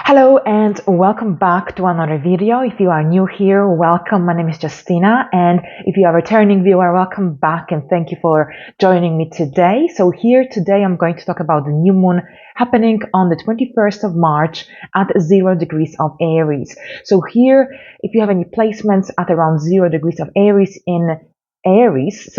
Hello and welcome back to another video. If you are new here, welcome. My name is Justina, and if you are a returning viewer, welcome back and thank you for joining me today. So here today I'm going to talk about the new moon happening on the 21st of March at 0 degrees of Aries. So here, if you have any placements at around 0 degrees of Aries in Aries,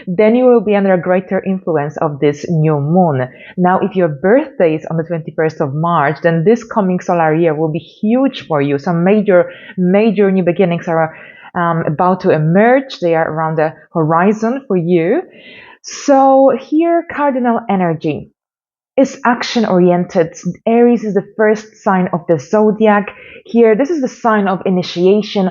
then you will be under a greater influence of this new moon. Now, if your birthday is on the 21st of March, then this coming solar year will be huge for you. Some major new beginnings are about to emerge. They are around the horizon for you. So here, cardinal energy is action oriented. Aries is the first sign of the zodiac. Here, this is the sign of initiation.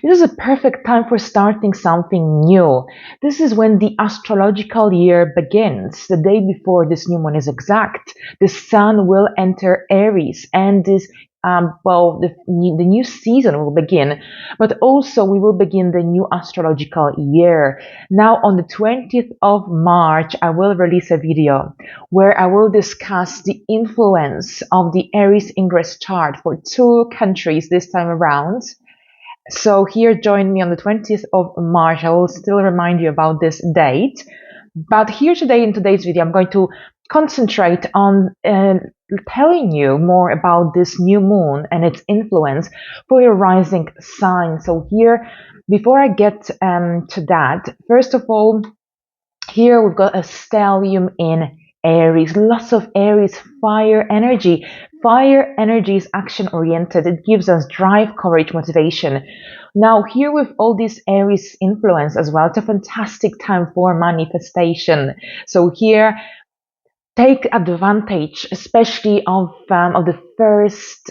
This is a perfect time for starting something new. This is when the astrological year begins. The day before this new moon is exact, the sun will enter Aries, and this the new season will begin, but also we will begin the new astrological year. Now on the 20th of March, I will release a video where I will discuss the influence of the Aries ingress chart for 2 countries this time around. So here, join me on the 20th of March. I will still remind you about this date. But here today, in today's video, I'm going to concentrate on telling you more about this new moon and its influence for your rising sign. So here, before I get to that, first of all, here we've got a stellium in Aries, lots of Aries fire energy. Fire energy is action oriented. It gives us drive, courage, motivation. Now here with all this Aries influence as well, it's a fantastic time for manifestation. So here, take advantage, especially of the first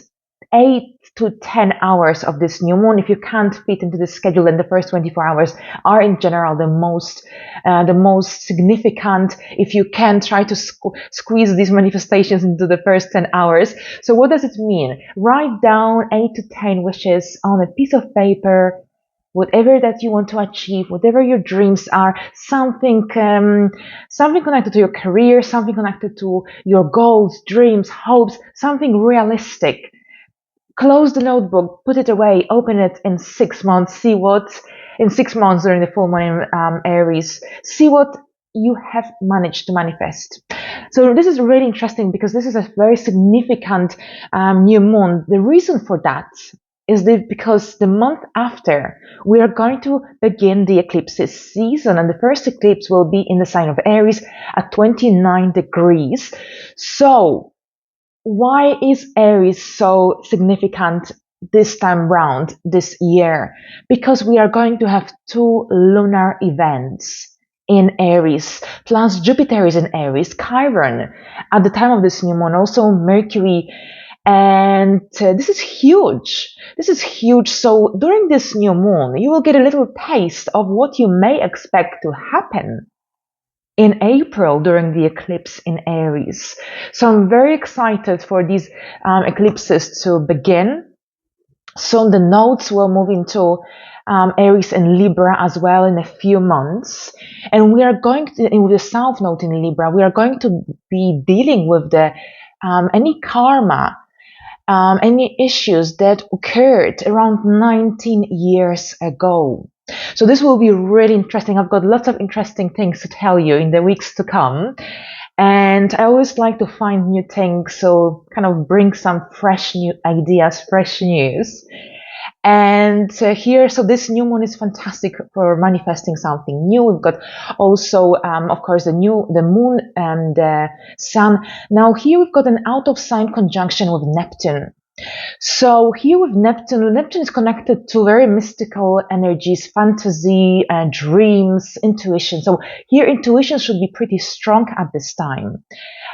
8 to 10 hours of this new moon. If you can't fit into the schedule, then the first 24 hours are in general the most significant. If you can, try to squeeze these manifestations into the first 10 hours. So what does it mean? Write down 8 to 10 wishes on a piece of paper. Whatever that you want to achieve, whatever your dreams are, something connected to your career, something connected to your goals, dreams, hopes, something realistic. Close the notebook, put it away, open it in 6 months, see what, in 6 months during the full moon in Aries, see what you have managed to manifest. So this is really interesting because this is a very significant new moon. The reason for that is that because the month after, we are going to begin the eclipses season, and the first eclipse will be in the sign of Aries at 29 degrees. So why is Aries so significant this time round, this year? Because we are going to have 2 lunar events in Aries, plus Jupiter is in Aries, Chiron at the time of this new moon, also Mercury. And this is huge. This is huge. So during this new moon, you will get a little taste of what you may expect to happen in April during the eclipse in Aries. So I'm very excited for these eclipses to begin. So the nodes will move into Aries and Libra as well in a few months. And we are going to, with the South Node in Libra, we are going to be dealing with the any karma, any issues that occurred around 19 years ago. So this will be really interesting. I've got lots of interesting things to tell you in the weeks to come. And I always like to find new things, so kind of bring some fresh new ideas, fresh news. And here, so this new moon is fantastic for manifesting something new. We've got also, of course, the moon and the sun. Now here we've got an out of sign conjunction with Neptune. So here with Neptune is connected to very mystical energies, fantasy, dreams, intuition. So here intuition should be pretty strong at this time.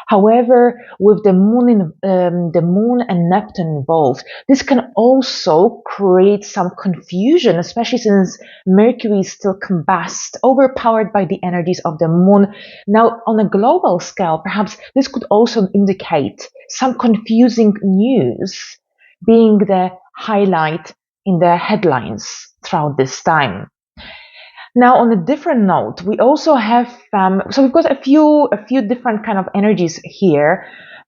However, with the moon and Neptune involved, this can also create some confusion, especially since Mercury is still combust, overpowered by the energies of the moon. Now, on a global scale, perhaps this could also indicate some confusing news being the highlight in the headlines throughout this time. Now, on a different note, we also have, so we've got a few different kind of energies here,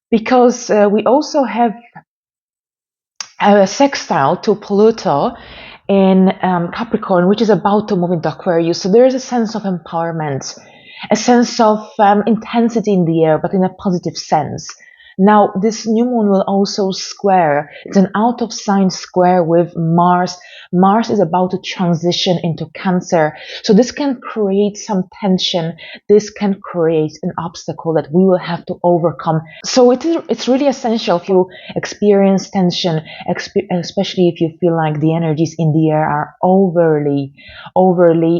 because we also have a sextile to Pluto in Capricorn, which is about to move into Aquarius. So there is a sense of empowerment, a sense of intensity in the air, but in a positive sense. Now, this new moon will also square. It's an out of sign square with Mars. Mars is about to transition into Cancer. So this can create some tension. This can create an obstacle that we will have to overcome. So it's really essential if you experience tension, especially if you feel like the energies in the air are overly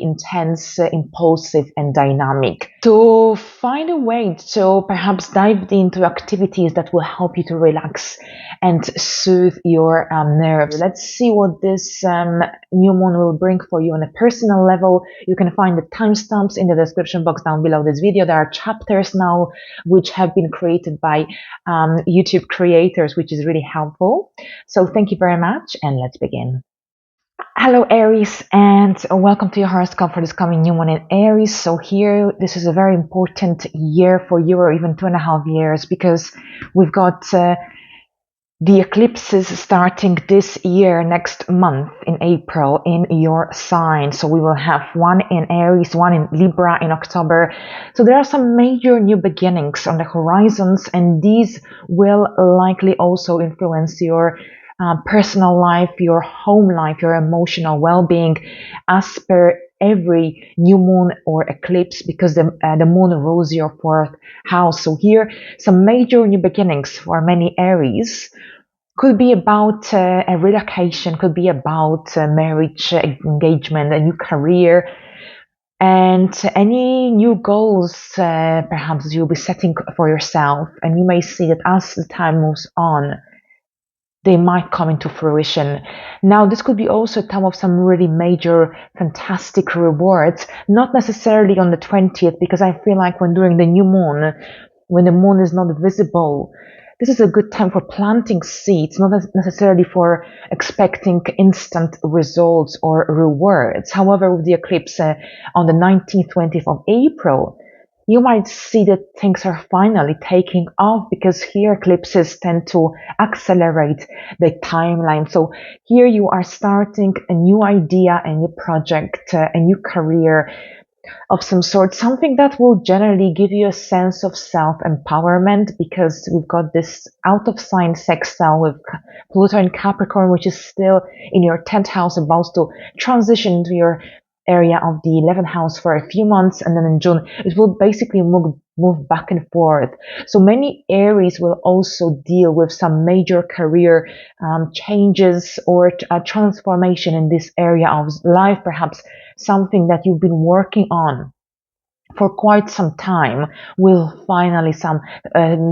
intense, impulsive, and dynamic. To find a way to perhaps dive into activities that will help you to relax and soothe your nerves. Let's see what this new moon will bring for you on a personal level. You can find the timestamps in the description box down below this video. There are chapters now which have been created by YouTube creators, which is really helpful. So thank you very much, and let's begin. Hello Aries, and welcome to your horoscope for this coming new moon in Aries. So here, this is a very important year for you, or even 2.5 years, because we've got the eclipses starting this year, next month in April, in your sign. So we will have one in Aries, one in Libra in October. So there are some major new beginnings on the horizons, and these will likely also influence your personal life, your home life, your emotional well-being, as per every new moon or eclipse, because the moon rules your fourth house. So here, some major new beginnings for many Aries. Could be about a relocation, could be about marriage, engagement, a new career, and any new goals perhaps you'll be setting for yourself. And you may see that as the time moves on, they might come into fruition. Now, this could be also a time of some really major, fantastic rewards, not necessarily on the 20th, because I feel like during the new moon, when the moon is not visible, this is a good time for planting seeds, not necessarily for expecting instant results or rewards. However, with the eclipse on the 19th, 20th of April, you might see that things are finally taking off, because here eclipses tend to accelerate the timeline. So here you are starting a new idea, a new project, a new career of some sort, something that will generally give you a sense of self-empowerment, because we've got this out of sign sextile with Pluto in Capricorn, which is still in your 10th house, about to transition into your area of the 11th house for a few months, and then in June it will basically move back and forth. So many Aries will also deal with some major career changes or a transformation in this area of life, perhaps something that you've been working on for quite some time will finally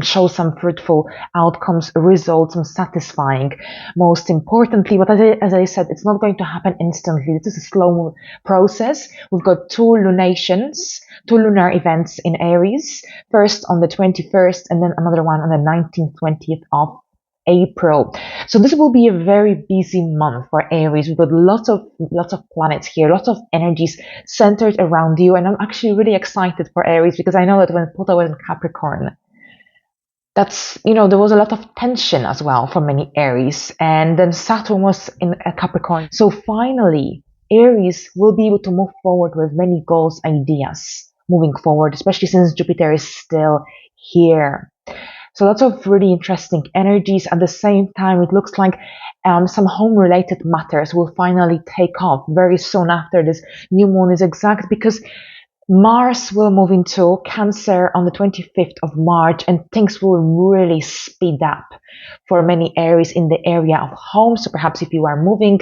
show some fruitful outcomes, results, and satisfying. Most importantly, but as I said, it's not going to happen instantly. This is a slow process. We've got two lunations, two lunar events in Aries, first on the 21st and then another one on the 19th, 20th of April. So this will be a very busy month for Aries. We've got lots of planets here, lots of energies centered around you. And I'm actually really excited for Aries, because I know that when Pluto was in Capricorn, there was a lot of tension as well for many Aries. And then Saturn was in Capricorn. So finally, Aries will be able to move forward with many goals, ideas moving forward, especially since Jupiter is still here. So lots of really interesting energies. At the same time, it looks like some home-related matters will finally take off very soon after this new moon is exact, because Mars will move into Cancer on the 25th of March, and things will really speed up for many Aries in the area of home. So perhaps if you are moving,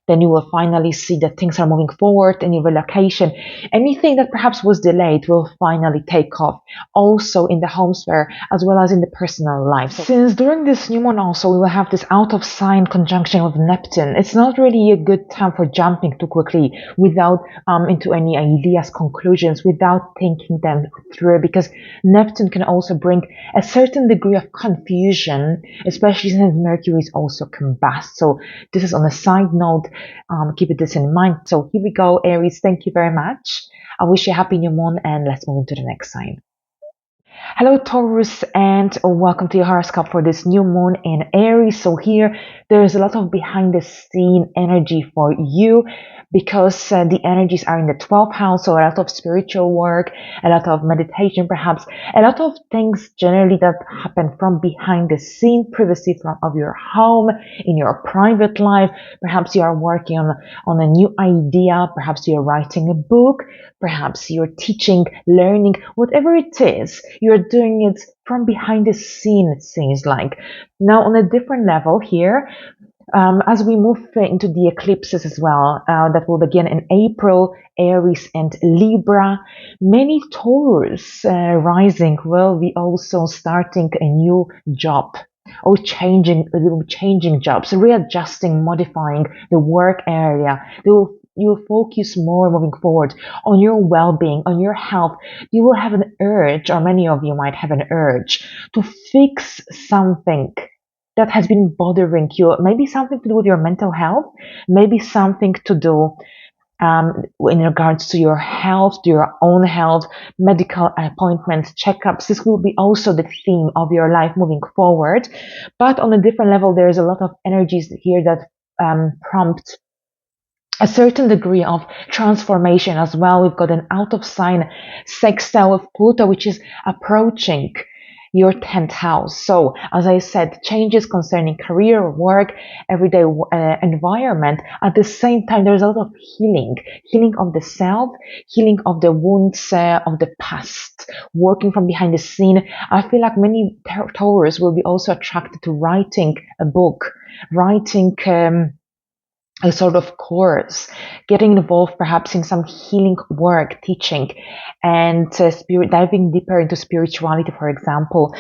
then you will finally see that things are moving forward, and your relocation, anything that perhaps was delayed, will finally take off, also in the home sphere as well as in the personal life. So since during this new moon also we will have this out of sign conjunction with Neptune, it's not really a good time for jumping too quickly without into any ideas, conclusions, without thinking them through, because Neptune can also bring a certain degree of confusion, especially since Mercury is also combust. So this is on a side note. Keep this in mind. So here we go, Aries. Thank you very much. I wish you a happy new moon, and let's move into the next sign. Hello, Taurus, and welcome to your horoscope for this new moon in Aries. So here, there is a lot of behind the scene energy for you because the energies are in the 12th house. So a lot of spiritual work, a lot of meditation, perhaps a lot of things generally that happen from behind the scene, privacy of your home, in your private life. Perhaps you are working on a new idea. Perhaps you're writing a book. Perhaps you're teaching, learning, whatever it is, you're doing it from behind the scene, it seems like. Now, on a different level here, as we move into the eclipses as well, that will begin in April, Aries and Libra, many Taurus rising will be also starting a new job or changing jobs, readjusting, modifying the work area. You'll focus more moving forward on your well-being, on your health. You will have an urge, or many of you might have an urge, to fix something that has been bothering you. Maybe something to do with your mental health, maybe something to do in regards to your health, to your own health, medical appointments, checkups. This will be also the theme of your life moving forward. But on a different level, there is a lot of energies here that prompt a certain degree of transformation as well. We've got an out of sign sextile with Pluto, which is approaching your 10th house. So, as I said, changes concerning career, work, everyday environment. At the same time, there's a lot of healing of the self, healing of the wounds of the past, working from behind the scene. I feel like many Taurus will be also attracted to writing a book, writing a sort of course, getting involved perhaps in some healing work, teaching, and diving deeper into spirituality, for example.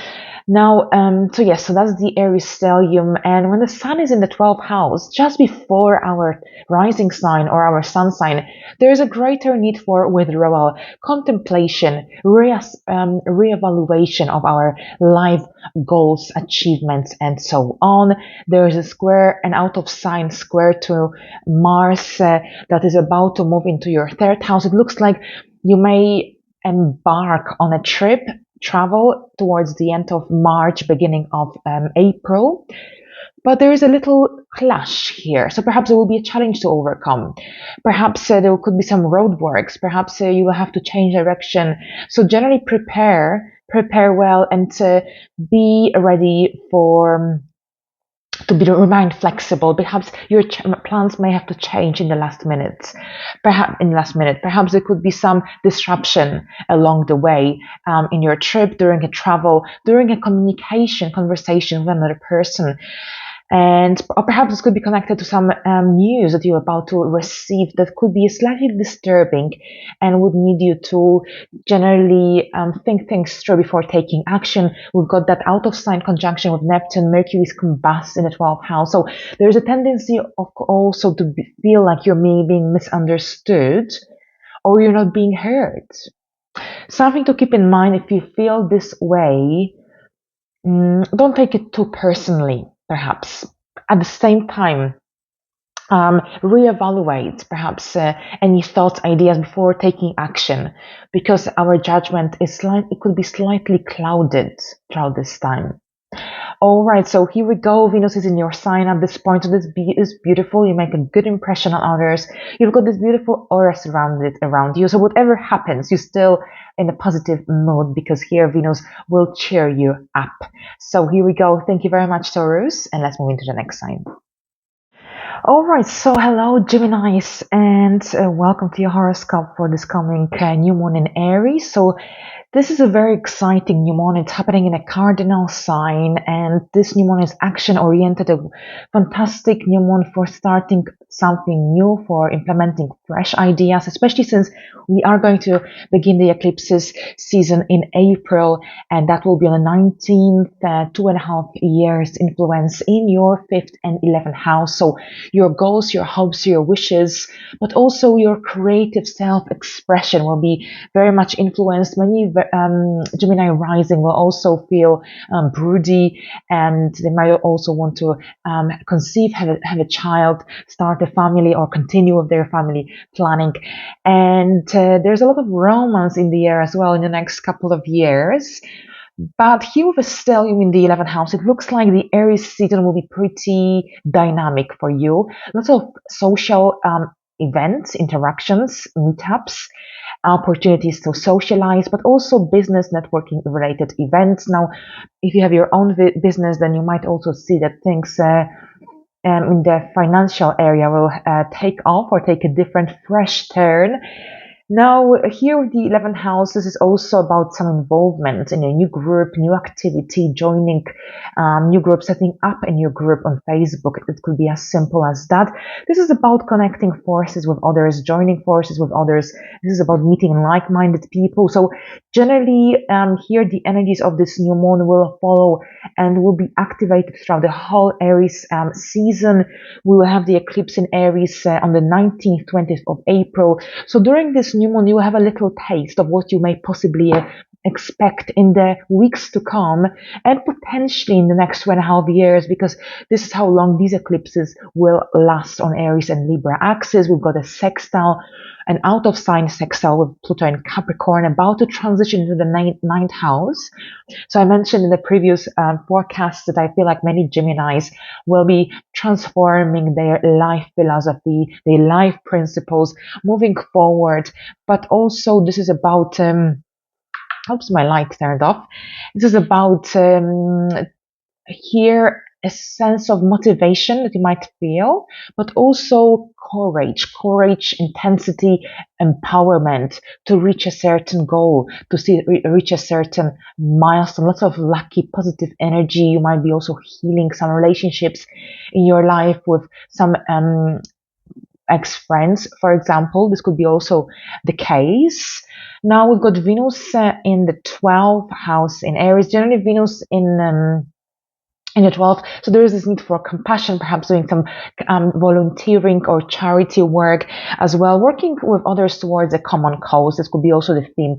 Now, so that's the Aries stellium, and when the sun is in the 12th house, just before our rising sign or our sun sign, there is a greater need for withdrawal, contemplation, reevaluation of our life goals, achievements, and so on. There is a square, an out of sign square to Mars that is about to move into your 3rd house. It looks like you may embark on a travel towards the end of March, beginning of April. But there is a little clash here. So perhaps there will be a challenge to overcome. Perhaps there could be some roadworks. Perhaps you will have to change direction. So generally prepare well, and be ready to remain flexible. Perhaps your plans may have to change in the last minute. Perhaps there could be some disruption along the way, in your trip, during a travel, during a conversation with another person. Or perhaps this could be connected to some news that you're about to receive that could be slightly disturbing and would need you to generally think things through before taking action. We've got that out of sign conjunction with Neptune. Mercury is combust in the 12th house. So there's a tendency of also to feel like you're being misunderstood or you're not being heard. Something to keep in mind: if you feel this way, don't take it too personally, perhaps. At the same time, reevaluate perhaps any thoughts, ideas before taking action, because our judgment it could be slightly clouded throughout this time. All right, so here we go. Venus is in your sign at this point. So this is beautiful. You make a good impression on others. You've got this beautiful aura surrounded around you. So whatever happens, you're still in a positive mood because here Venus will cheer you up. So here we go. Thank you very much, Taurus, and let's move into the next sign. All right, so hello, Geminis, and welcome to your horoscope for this coming new moon in Aries. So this is a very exciting new moon. It's happening in a cardinal sign, and this new moon is action-oriented, a fantastic new moon for starting something new, for implementing fresh ideas, especially since we are going to begin the eclipses season in April, and that will be on the 19th, 2.5 years influence in your 5th and 11th house. So your goals, your hopes, your wishes, but also your creative self-expression will be very much influenced. Many Gemini rising will also feel broody, and they might also want to conceive, have a child, start a family, or continue with their family planning. And there's a lot of romance in the air as well in the next couple of years. But here with a stellium in the 11th house, it looks like the Aries season will be pretty dynamic for you. Lots of social events, interactions, meetups, opportunities to socialize, but also business networking related events. Now, if you have your own business, then you might also see that things in the financial area will take off or take a different, fresh turn. Now, here with the 11th house, this is also about some involvement in a new group, new activity, joining new group, setting up a new group on Facebook. It could be as simple as that. This is about connecting forces with others, joining forces with others. This is about meeting like-minded people. So generally, here the energies of this new moon will follow and will be activated throughout the whole Aries season. We will have the eclipse in Aries on the 19th, 20th of April. So during this new moon, you will have a little taste of what you may possibly expect in the weeks to come, and potentially in the next 2.5 years, because this is how long these eclipses will last on Aries and Libra axis. We've got a sextile, an out of sign sextile with Pluto and Capricorn, about to transition into the ninth house. So I mentioned in the previous forecast that I feel like many Geminis will be transforming their life philosophy, their life principles, moving forward. But also this is about, oops, my light turned off. This is about here a sense of motivation that you might feel, but also courage, intensity, empowerment to reach a certain goal, to reach a certain milestone. Lots of lucky, positive energy. You might be also healing some relationships in your life with some ex-friends, for example. This could be also the case. Now we've got Venus in the 12th house in Aries. Generally, Venus in the 12th. So there is this need for compassion, perhaps doing some volunteering or charity work as well, working with others towards a common cause. This could be also the theme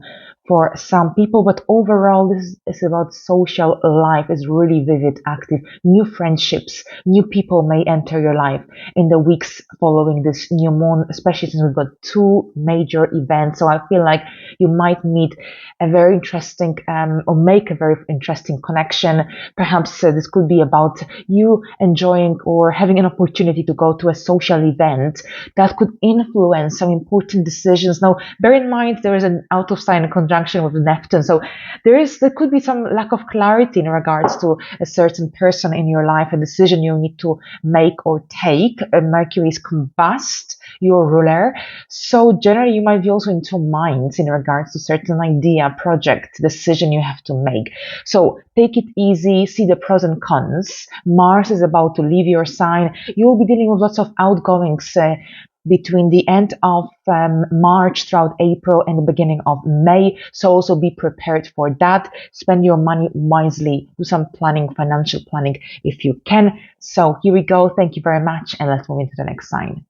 for some people, but overall this is about social life is really vivid, active. New friendships, new people may enter your life in the weeks following this new moon, especially since we've got two major events. So I feel like you might meet a very interesting or make a very interesting connection. Perhaps this could be about you enjoying or having an opportunity to go to a social event that could influence some important decisions. Now, bear in mind there is an out of sign conjunction with Neptune, so there could be some lack of clarity in regards to a certain person in your life, a decision you need to make or take. Mercury is combust, your ruler, so generally you might be also in two minds in regards to certain idea, project, decision you have to make. So take it easy, see the pros and cons. Mars is about to leave your sign. You will be dealing with lots of outgoings between the end of March throughout April and the beginning of May. So also be prepared for that. Spend your money wisely. Do some planning, financial planning if you can. So here we go. Thank you very much. And let's move into the next sign.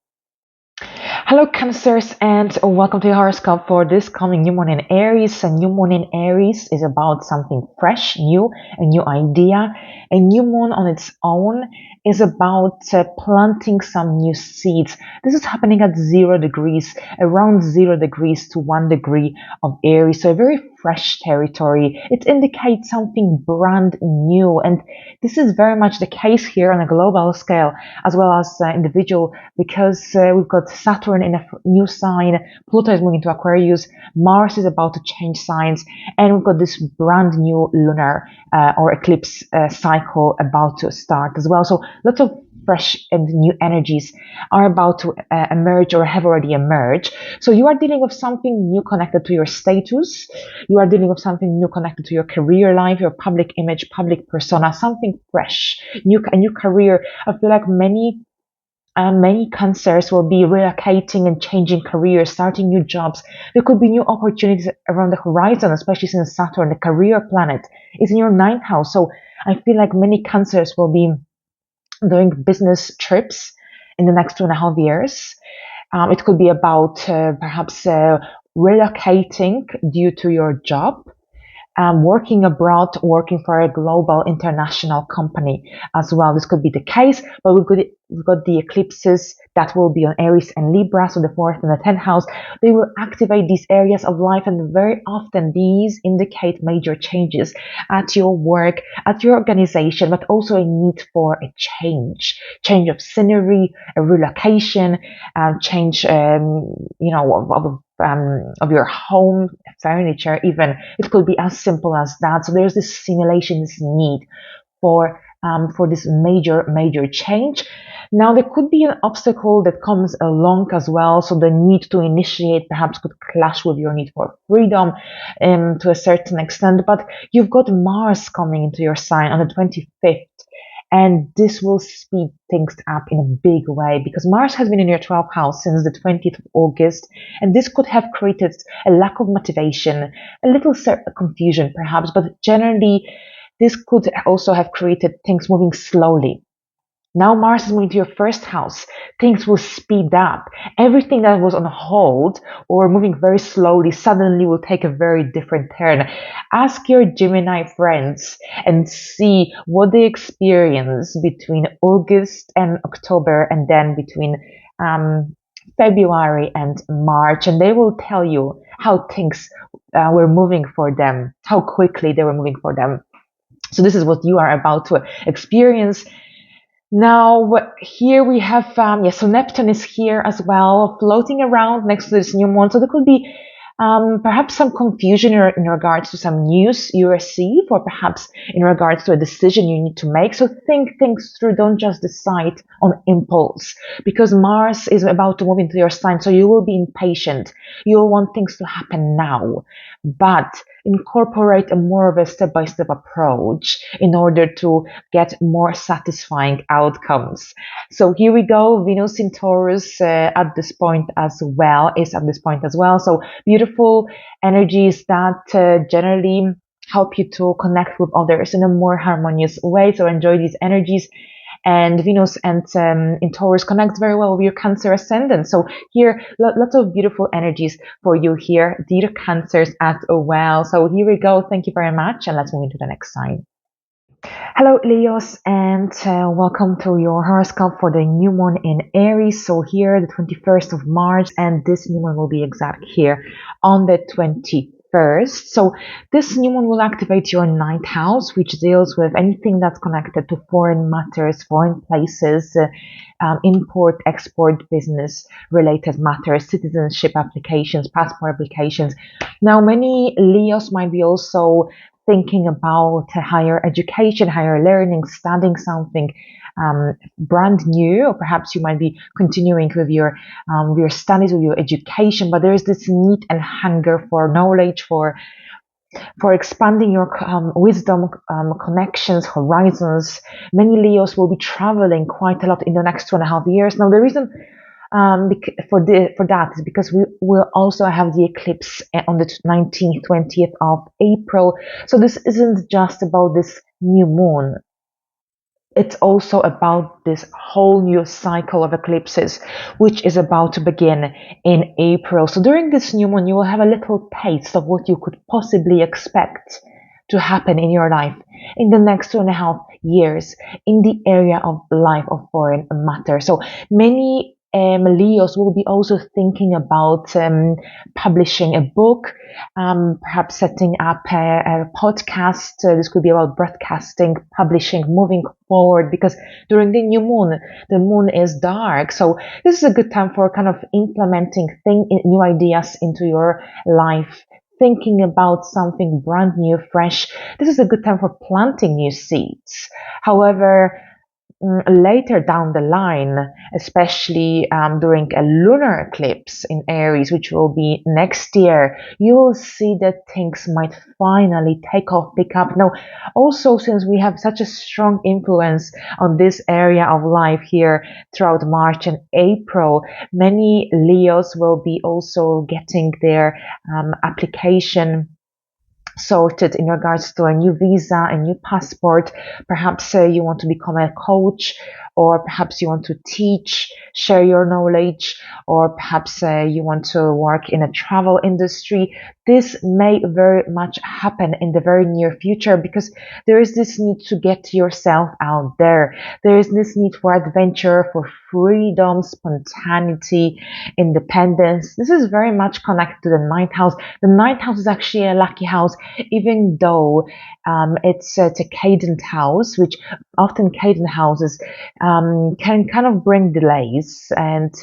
Hello Cancers, and welcome to your horoscope for this coming new moon in Aries. A new moon in Aries is about something fresh, new, a new idea. A new moon on its own is about planting some new seeds. This is happening at 0 degrees, around 0 degrees to 1 degree of Aries, so a very fresh territory. It indicates something brand new, and this is very much the case here on a global scale as well as individual, because we've got Saturn in a new sign, Pluto is moving to Aquarius, Mars is about to change signs, and we've got this brand new lunar or eclipse cycle about to start as well. So lots of fresh and new energies are about to emerge or have already emerged. So you are dealing with something new connected to your status. You are dealing with something new connected to your career life, your public image, public persona, something fresh, a new career. I feel like many Cancers will be relocating and changing careers, starting new jobs. There could be new opportunities around the horizon, especially since Saturn, the career planet, is in your 9th house. So I feel like many Cancers will be doing business trips in the next 2.5 years. It could be about perhaps relocating due to your job, working abroad, working for a global international company as well. This could be the case, but we've got the eclipses that will be on Aries and Libra, so the 4th and the 10th house. They will activate these areas of life, and very often these indicate major changes at your work, at your organization, but also a need for a change of scenery, a relocation, change, of your home furniture. Even it could be as simple as that. So there's this simulation, this need for this major change. Now there could be an obstacle that comes along as well. So the need to initiate perhaps could clash with your need for freedom to a certain extent. But you've got Mars coming into your sign on the 25th. And this will speed things up in a big way, because Mars has been in your 12th house since the 20th of August. And this could have created a lack of motivation, a little confusion perhaps, but generally this could also have created things moving slowly. Now Mars is moving to your first house. Things will speed up. Everything that was on hold or moving very slowly suddenly will take a very different turn. Ask your Gemini friends and see what they experience between August and October, and then between February and March, and they will tell you how things were moving for them, how quickly they were moving for them. So this is what you are about to experience. Now, here we have, so Neptune is here as well, floating around next to this new moon. So there could be perhaps some confusion in regards to some news you receive, or perhaps in regards to a decision you need to make. So think things through. Don't just decide on impulse, because Mars is about to move into your sign. So you will be impatient. You'll want things to happen now, but incorporate a more of a step-by-step approach in order to get more satisfying outcomes. So here we go. Venus in Taurus at this point as well. So beautiful energies that generally help you to connect with others in a more harmonious way. So enjoy these energies. And Venus and in Taurus connects very well with your Cancer ascendant. So here, lots of beautiful energies for you here, dear Cancers as well. So here we go. Thank you very much. And let's move into the next sign. Hello, Leos, and welcome to your horoscope for the new moon in Aries. So here, the 21st of March, and this new moon will be exact here on the 21st. So this new moon will activate your 9th house, which deals with anything that's connected to foreign matters, foreign places, import, export, business related matters, citizenship applications, passport applications. Now, many Leos might be also thinking about higher education, higher learning, studying something brand new, or perhaps you might be continuing with your studies, with your education, but there is this need and hunger for knowledge, for expanding your wisdom, connections, horizons. Many Leos will be traveling quite a lot in the next 2.5 years. Now, the reason for that is because we will also have the eclipse on the 19th, 20th of April. So this isn't just about this new moon. It's also about this whole new cycle of eclipses, which is about to begin in April. So during this new moon, you will have a little taste of what you could possibly expect to happen in your life in the next 2.5 years in the area of life of foreign matter. So many Leos will be also thinking about publishing a book, perhaps setting up a podcast. This could be about broadcasting, publishing, moving forward, because during the new moon, the moon is dark. So this is a good time for kind of implementing new ideas into your life, thinking about something brand new, fresh. This is a good time for planting new seeds. However, later down the line, especially during a lunar eclipse in Aries, which will be next year, you will see that things might finally take off, pick up. Now, also, since we have such a strong influence on this area of life here throughout March and April, many Leos will be also getting their application sorted in regards to a new visa, a new passport. Perhaps you want to become a coach, or perhaps you want to teach, share your knowledge, or perhaps you want to work in a travel industry. This may very much happen in the very near future, because there is this need to get yourself out there. There is this need for adventure, for freedom, spontaneity, independence. This is very much connected to the ninth house. The ninth house is actually a lucky house, even though it's a cadent house, which often cadent houses can kind of bring delays, and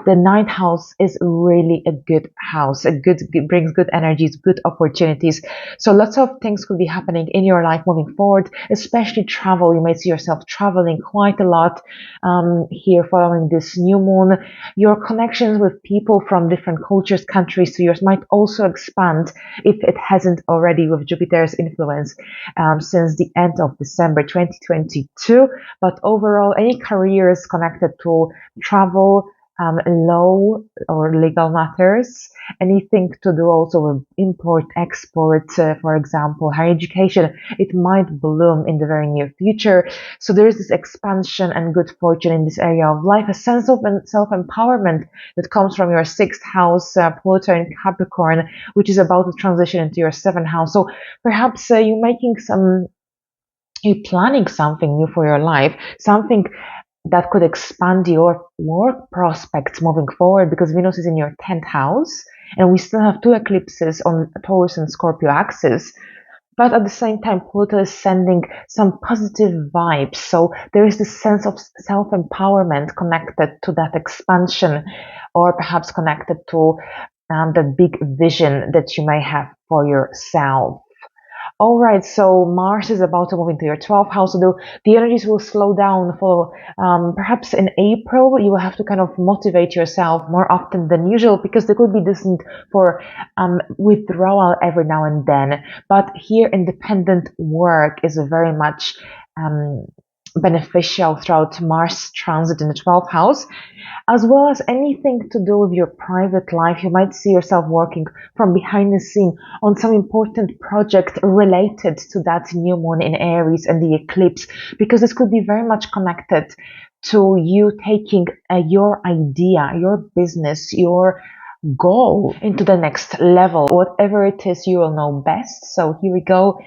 the ninth house is really a good house. It brings good energies, good opportunities. So lots of things could be happening in your life moving forward, especially travel. You may see yourself traveling quite a lot here following this new moon. Your connections with people from different cultures, countries to yours might also expand, if it hasn't already, with Jupiter's influence since the end of December 2022. But overall, any careers connected to travel, law or legal matters, anything to do also with import, export, for example, higher education, it might bloom in the very near future. So there is this expansion and good fortune in this area of life, a sense of self-empowerment that comes from your sixth house, Pluto in Capricorn, which is about to transition into your seventh house. So perhaps you're planning something new for your life, something that could expand your work prospects moving forward, because Venus is in your 10th house, and we still have two eclipses on Taurus and Scorpio axis. But at the same time, Pluto is sending some positive vibes. So there is this sense of self-empowerment connected to that expansion, or perhaps connected to the big vision that you may have for yourself. All right, so Mars is about to move into your 12th house, so the energies will slow down for perhaps in April. You will have to kind of motivate yourself more often than usual, because there could be this need for withdrawal every now and then. But here, independent work is very much beneficial throughout Mars transit in the 12th house, as well as anything to do with your private life. You might see yourself working from behind the scene on some important project related to that new moon in Aries and the eclipse, because this could be very much connected to you taking your idea, your business, your goal into the next level. Whatever it is, you will know best. So here we go.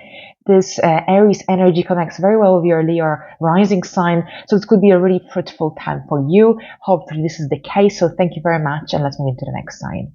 This Aries energy connects very well with your Leo rising sign, so it could be a really fruitful time for you. Hopefully this is the case. So thank you very much, and let's move into the next sign.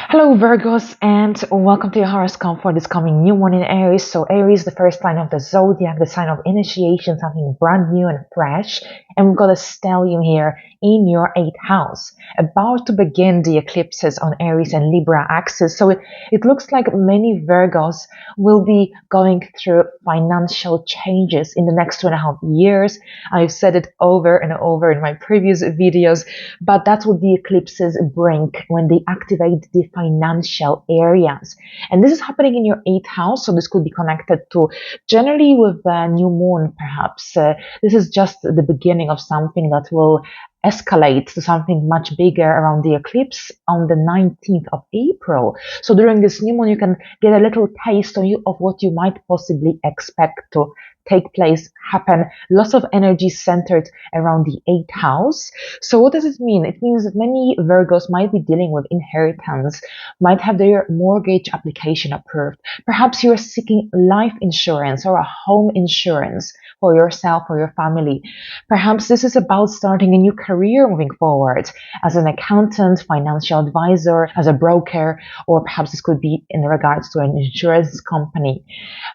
Hello Virgos, and welcome to your horoscope for this coming new moon in Aries. So Aries, the first sign of the zodiac, the sign of initiation, something brand new and fresh. And we've got a stellium here in your 8th house, about to begin the eclipses on Aries and Libra axis. So it looks like many Virgos will be going through financial changes in the next 2.5 years. I've said it over and over in my previous videos, but that's what the eclipses bring when they activate the financial areas. And this is happening in your 8th house, so this could be connected to generally with a new moon, perhaps. This is just the beginning of something that will escalate to something much bigger around the eclipse on the 19th of April. So during this new moon, you can get a little taste of what you might possibly expect to take place, happen. Lots of energy centered around the 8th house. So what does it mean? It means that many Virgos might be dealing with inheritance, might have their mortgage application approved. Perhaps you're seeking life insurance or a home insurance for yourself or your family. Perhaps this is about starting a new career moving forward as an accountant, financial advisor, as a broker, or perhaps this could be in regards to an insurance company,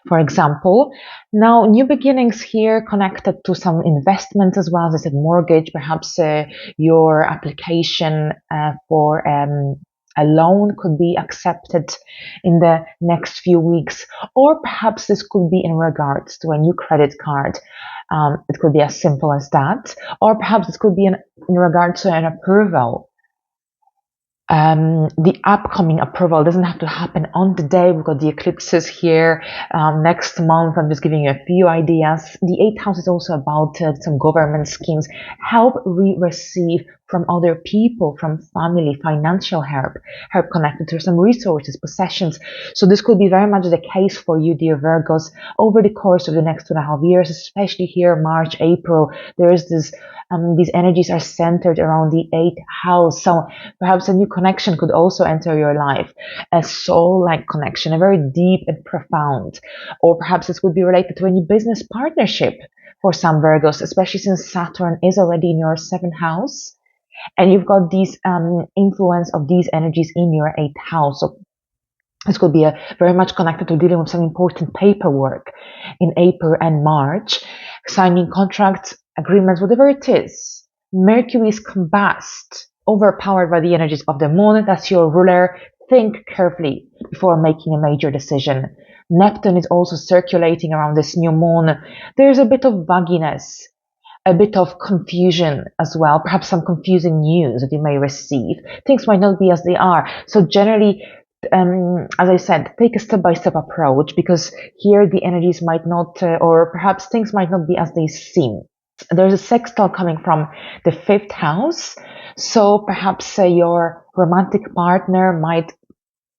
for example. Now, new beginnings here connected to some investment as well. As I said, mortgage, perhaps your application for a loan could be accepted in the next few weeks, or perhaps this could be in regards to a new credit card. It could be as simple as that, or perhaps it could be in regard to an approval. The upcoming approval doesn't have to happen on the day. We've got the eclipses here next month. I'm just giving you a few ideas. The 8th house is also about some government schemes. Help we receive from other people, from family, financial help connected to some resources, possessions. So this could be very much the case for you, dear Virgos, over the course of the next 2.5 years, especially here, March, April. There is this, these energies are centered around the 8th house. So perhaps a new connection could also enter your life, a soul-like connection, a very deep and profound. Or perhaps this could be related to a new business partnership for some Virgos, especially since Saturn is already in your 7th house. And you've got these influence of these energies in your 8th house. So this could be very much connected to dealing with some important paperwork in April and March, signing contracts, agreements, whatever it is. Mercury is combust, overpowered by the energies of the moon. That's your ruler. Think carefully before making a major decision. Neptune is also circulating around this new moon. There's a bit of vagginess, a bit of confusion as well, perhaps some confusing news that you may receive. Things might not be as they are. So generally, as I said, take a step-by-step approach, because here the energies might not, or perhaps things might not be as they seem. There's a sextile coming from the 5th house. So perhaps your romantic partner might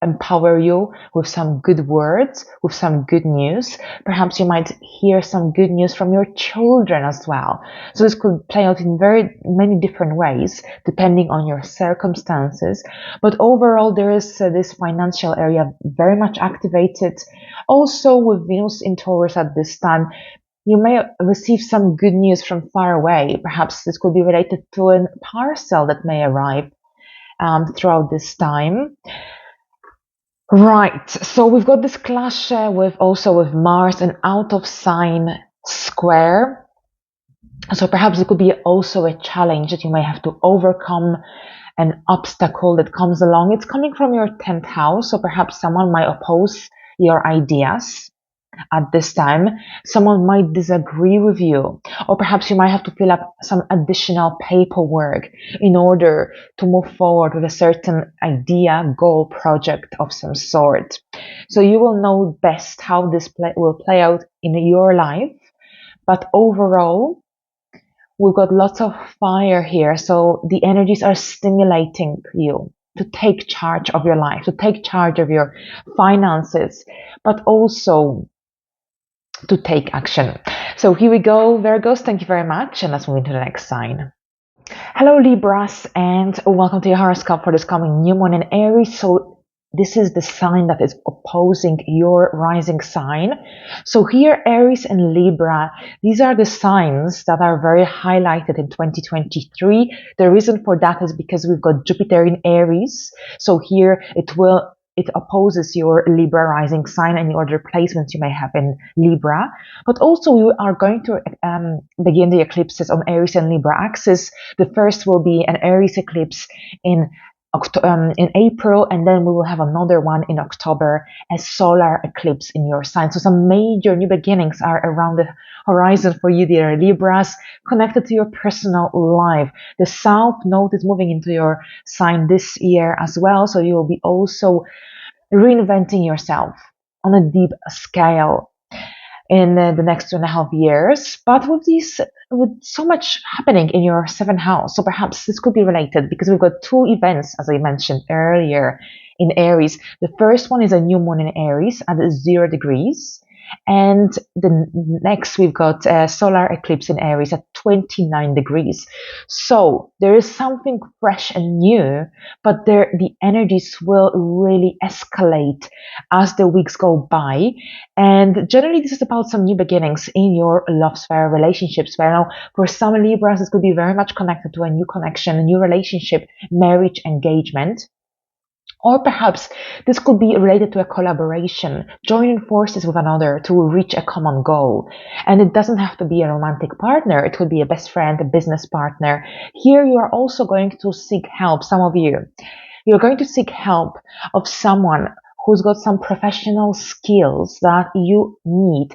empower you with some good words, with some good news. Perhaps you might hear some good news from your children as well. So this could play out in very many different ways, depending on your circumstances. But overall, there is this financial area very much activated. Also with Venus in Taurus at this time, you may receive some good news from far away. Perhaps this could be related to a parcel that may arrive throughout this time. Right, so we've got this clash with Mars, an out of sign square. So perhaps it could be also a challenge that you may have to overcome, an obstacle that comes along. It's coming from your 10th house, so perhaps someone might oppose your ideas at this time. Someone might disagree with you, or perhaps you might have to fill up some additional paperwork in order to move forward with a certain idea, goal, project of some sort. So you will know best how this will play out in your life. But overall, we've got lots of fire here, so the energies are stimulating you to take charge of your life, to take charge of your finances, but also to take action. So here we go, Virgos. Thank you very much, and let's move into the next sign. Hello, Libras, and welcome to your horoscope for this coming new moon in Aries. So this is the sign that is opposing your rising sign. So here, Aries and Libra, these are the signs that are very highlighted in 2023. The reason for that is because we've got Jupiter in Aries. So here it opposes your Libra rising sign and the other placements you may have in Libra. But also we are going to begin the eclipses on Aries and Libra axis. The first will be an Aries eclipse in April, and then we will have another one in October, a solar eclipse in your sign. So some major new beginnings are around the horizon for you, dear Libras, connected to your personal life. The South Node is moving into your sign this year as well, so you will be also reinventing yourself on a deep scale in the next 2.5 years. But with so much happening in your 7th house, so perhaps this could be related, because we've got two events, as I mentioned earlier, in Aries. The first one is a new moon in Aries at 0 degrees. And the next, we've got a solar eclipse in Aries at 29 degrees. So there is something fresh and new, but the energies will really escalate as the weeks go by. And generally, this is about some new beginnings in your love sphere, relationship sphere. Now, for some Libras, this could be very much connected to a new connection, a new relationship, marriage, engagement. Or perhaps this could be related to a collaboration, joining forces with another to reach a common goal. And it doesn't have to be a romantic partner. It could be a best friend, a business partner. Here you are also going to seek help. Some of you, you're going to seek help of someone who's got some professional skills that you need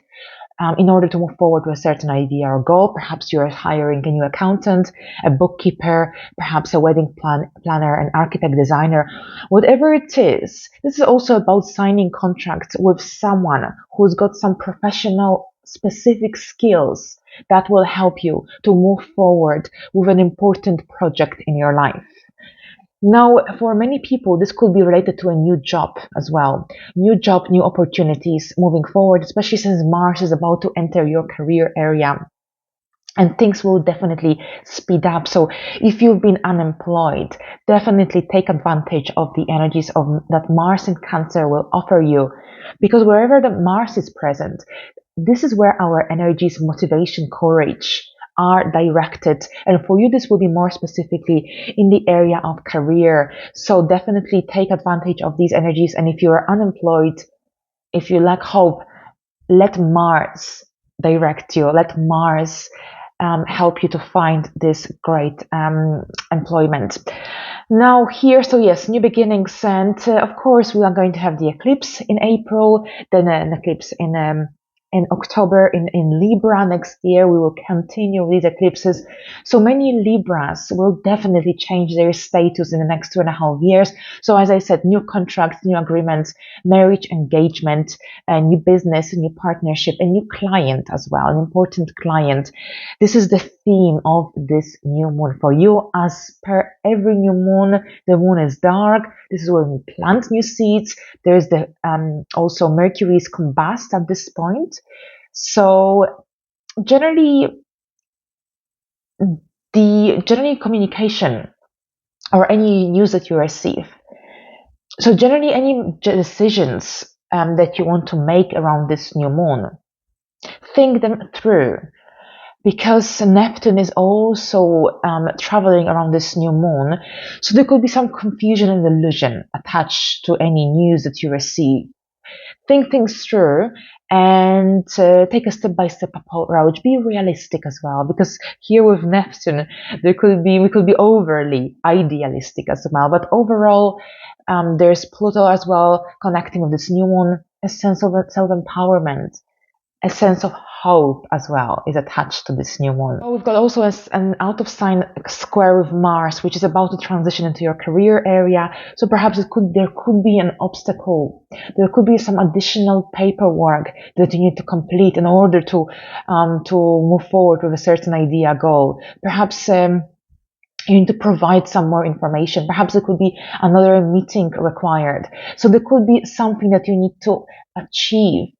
in order to move forward with a certain idea or goal. Perhaps you're hiring a new accountant, a bookkeeper, perhaps a wedding planner, an architect, designer, whatever it is. This is also about signing contracts with someone who's got some professional specific skills that will help you to move forward with an important project in your life. Now, for many people, this could be related to a new job as well. New job, new opportunities moving forward, especially since Mars is about to enter your career area. And things will definitely speed up. So if you've been unemployed, definitely take advantage of the energies of that Mars in Cancer will offer you. Because wherever the Mars is present, this is where our energies, motivation, courage are directed. And for you, this will be more specifically in the area of career. So definitely take advantage of these energies. And if you are unemployed, if you lack hope, let Mars direct you. Let Mars help you to find this great employment. Now here, so yes, new beginnings, and of course we are going to have the eclipse in April, then an eclipse in October in Libra next year. We will continue these eclipses. So many Libras will definitely change their status in the next 2.5 years. So as I said, new contracts, new agreements, marriage, engagement, a new business, a new partnership, a new client as well, an important client. This is the theme of this new moon for you. As per every new moon, the moon is dark. This is when we plant new seeds. There's the also Mercury is combust at this point. So generally communication or any news that you receive. So generally any decisions that you want to make around this new moon, think them through. Because Neptune is also traveling around this new moon, so there could be some confusion and illusion attached to any news that you receive. Think things through and take a step-by-step approach. Be realistic as well, because here with Neptune, we could be overly idealistic as well. But overall, there's Pluto as well connecting with this new moon. A sense of self-empowerment, a sense of hope as well is attached to this new moon. We've got also an out of sign square with Mars, which is about to transition into your career area. So perhaps there could be an obstacle. There could be some additional paperwork that you need to complete in order to move forward with a certain idea, goal. Perhaps you need to provide some more information. Perhaps there could be another meeting required. So there could be something that you need to achieve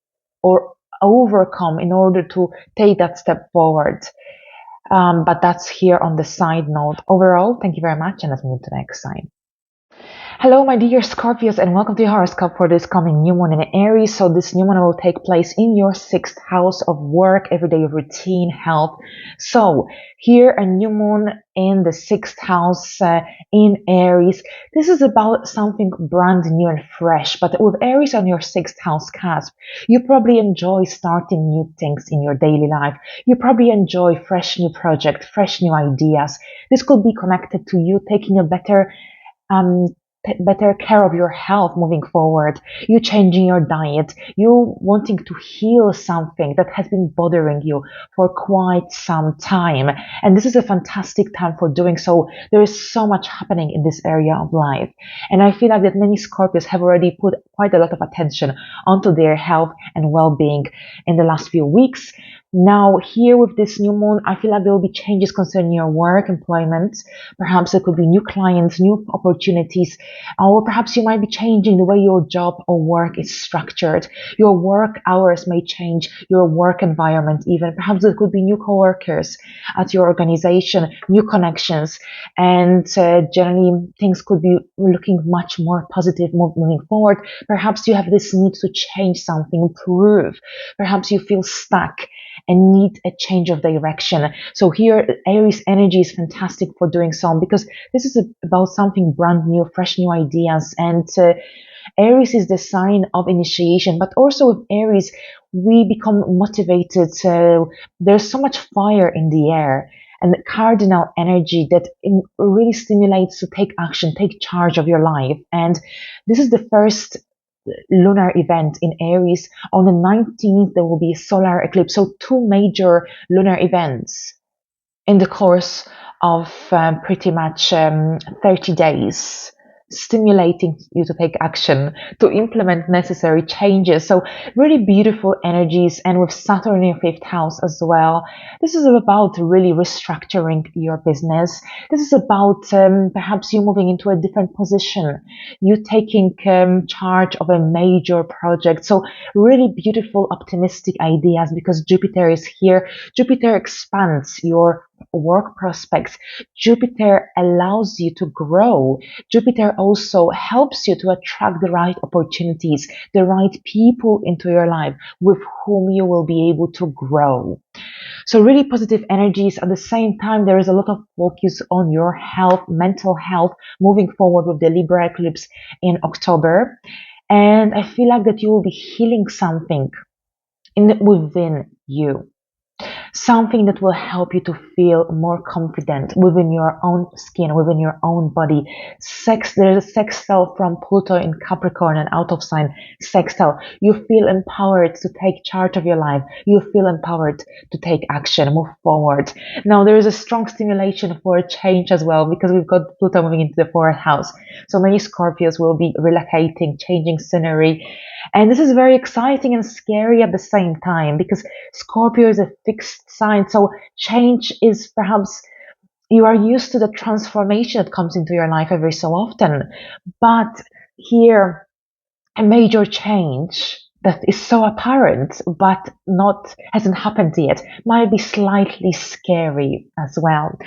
or overcome in order to take that step forward. But that's here on the side note. Overall, thank you very much, and let's move to the next sign. Hello, my dear Scorpios, and welcome to your horoscope for this coming new moon in Aries. So this new moon will take place in your 6th house of work, everyday routine, health. So here, a new moon in the 6th house in Aries. This is about something brand new and fresh. But with Aries on your 6th house cusp, you probably enjoy starting new things in your daily life. You probably enjoy fresh new projects, fresh new ideas. This could be connected to you taking a better care of your health moving forward, you changing your diet, you wanting to heal something that has been bothering you for quite some time. And this is a fantastic time for doing so. There is so much happening in this area of life. And I feel like that many Scorpios have already put quite a lot of attention onto their health and well-being in the last few weeks. Now, here with this new moon, I feel like there will be changes concerning your work, employment. Perhaps there could be new clients, new opportunities, or perhaps you might be changing the way your job or work is structured. Your work hours may change, your work environment even. Perhaps there could be new coworkers at your organization, new connections, and generally things could be looking much more positive moving forward. Perhaps you have this need to change something, improve. Perhaps you feel stuck and need a change of direction. So here, Aries energy is fantastic for doing so, because this is about something brand new, fresh new ideas. And Aries is the sign of initiation, but also with Aries, we become motivated. There's so much fire in the air and cardinal energy that really stimulates to take action, take charge of your life. And this is the first lunar event in Aries. On the 19th, there will be a solar eclipse. So 2 major lunar events in the course of pretty much 30 days. stimulating you to take action, to implement necessary changes. So really beautiful energies, and with Saturn in your fifth house as well. This is about really restructuring your business. This is about perhaps you moving into a different position, you taking charge of a major project. So really beautiful, optimistic ideas, because Jupiter is here. Jupiter expands your work prospects. Jupiter allows you to grow. Jupiter also helps you to attract the right opportunities, the right people into your life with whom you will be able to grow. So really positive energies. At the same time, there is a lot of focus on your health, mental health, moving forward with the Libra eclipse in October. And I feel like that you will be healing something within you, something that will help you to feel more confident within your own skin, within your own body. There's a sextile from Pluto in Capricorn, and out of sign sextile. You feel empowered to take charge of your life. You feel empowered to take action, move forward. Now, there is a strong stimulation for a change as well, because we've got Pluto moving into the fourth house. So many Scorpios will be relocating, changing scenery. And this is very exciting and scary at the same time, because Scorpio is a fixed sign. So change is perhaps, you are used to the transformation that comes into your life every so often. But here, a major change that is so apparent but hasn't happened yet might be slightly scary as well.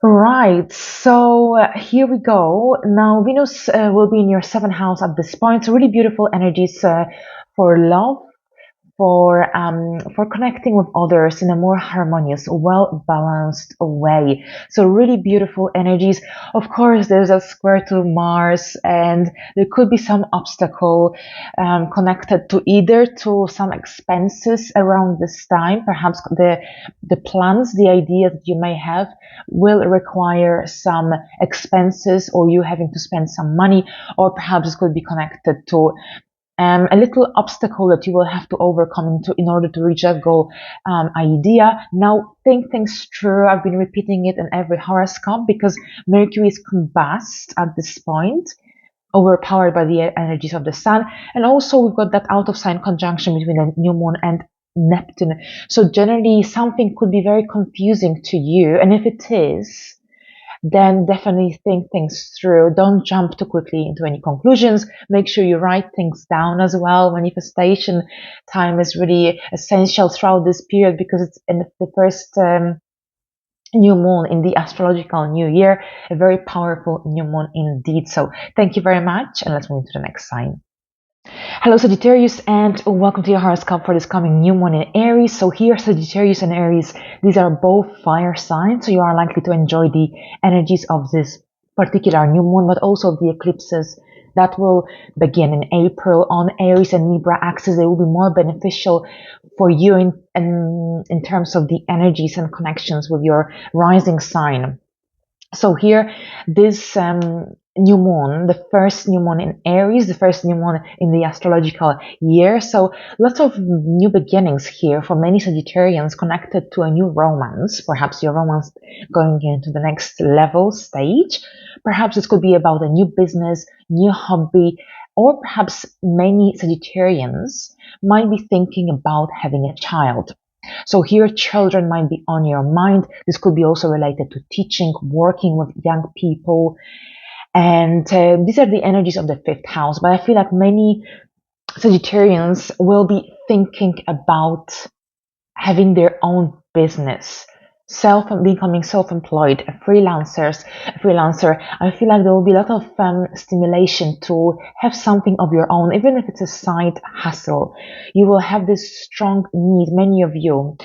Right, so here we go. Now, Venus will be in your seventh house at this point. So really beautiful energies for love, for connecting with others in a more harmonious, well-balanced way. So really beautiful energies. Of course, there's a square to Mars, and there could be some obstacle connected to either to some expenses around this time. Perhaps the plans, the ideas that you may have will require some expenses, or you having to spend some money, or perhaps it could be connected to a little obstacle that you will have to overcome in order to reach that goal idea. Now, think things through. I've been repeating it in every horoscope, because Mercury is combust at this point, overpowered by the energies of the sun. And also we've got that out of sign conjunction between the new moon and Neptune. So generally something could be very confusing to you. And if it is, then definitely think things through. Don't jump too quickly into any conclusions. Make sure you write things down as well. Manifestation time is really essential throughout this period, because it's in the first new moon in the astrological new year, a very powerful new moon indeed. So thank you very much, and let's move to the next sign. Hello Sagittarius, and welcome to your horoscope for this coming new moon in Aries. So here, Sagittarius and Aries, these are both fire signs, so you are likely to enjoy the energies of this particular new moon, but also the eclipses that will begin in April on Aries and Libra axis. They will be more beneficial for you in terms of the energies and connections with your rising sign. So here, this new moon, the first new moon in Aries, the first new moon in the astrological year. So lots of new beginnings here for many Sagittarians, connected to a new romance. Perhaps your romance going into the next level stage. Perhaps this could be about a new business, new hobby, or perhaps many Sagittarians might be thinking about having a child. So here, children might be on your mind. This could be also related to teaching, working with young people. And these are the energies of the fifth house. But I feel like many Sagittarians will be thinking about having their own business, becoming self-employed, a freelancer. I feel like there will be a lot of stimulation to have something of your own, even if it's a side hustle. You will have this strong need, many of you,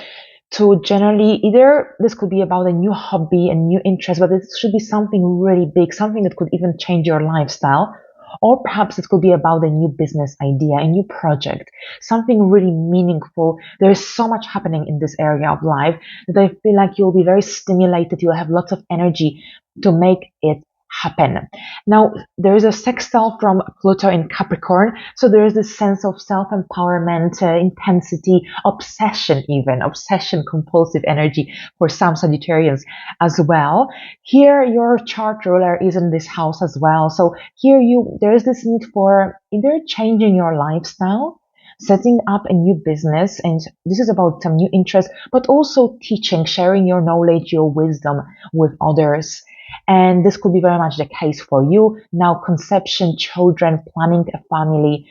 to generally, either this could be about a new hobby, a new interest, but it should be something really big, something that could even change your lifestyle. Or perhaps it could be about a new business idea, a new project, something really meaningful. There is so much happening in this area of life that I feel like you'll be very stimulated. You'll have lots of energy to make it happen. Now, there is a sextile from Pluto in Capricorn, so there is this sense of self-empowerment, intensity, obsession, compulsive energy for some Sagittarians as well. Here, your chart ruler is in this house as well, so here there is this need for either changing your lifestyle, setting up a new business, and this is about some new interest, but also teaching, sharing your knowledge, your wisdom with others. And this could be very much the case for you. Now, conception, children, planning a family.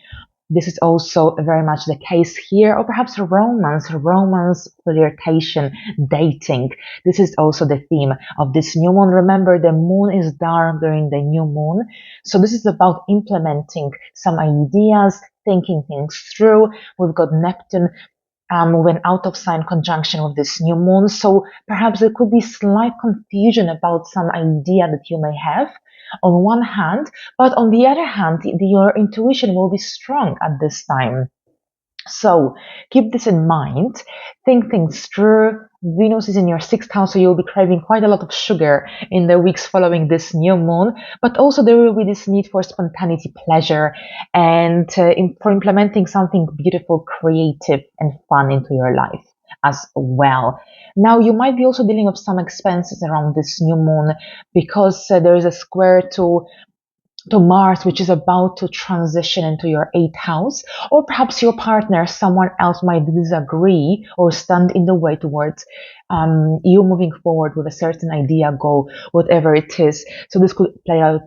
This is also very much the case here, or perhaps romance, flirtation, dating. This is also the theme of this new moon. Remember, the moon is dark during the new moon. So this is about implementing some ideas, thinking things through. We've got Neptune with an out of sign conjunction with this new moon. So perhaps there could be slight confusion about some idea that you may have on one hand, but on the other hand, your intuition will be strong at this time. So keep this in mind, think things through. Venus is in your sixth house, so you'll be craving quite a lot of sugar in the weeks following this new moon, but also there will be this need for spontaneity, pleasure, and for implementing something beautiful, creative, and fun into your life as well. Now, you might be also dealing with some expenses around this new moon because there is a square to Mars, which is about to transition into your eighth house, or perhaps your partner, someone else might disagree or stand in the way towards you moving forward with a certain idea, goal, whatever it is. So this could play out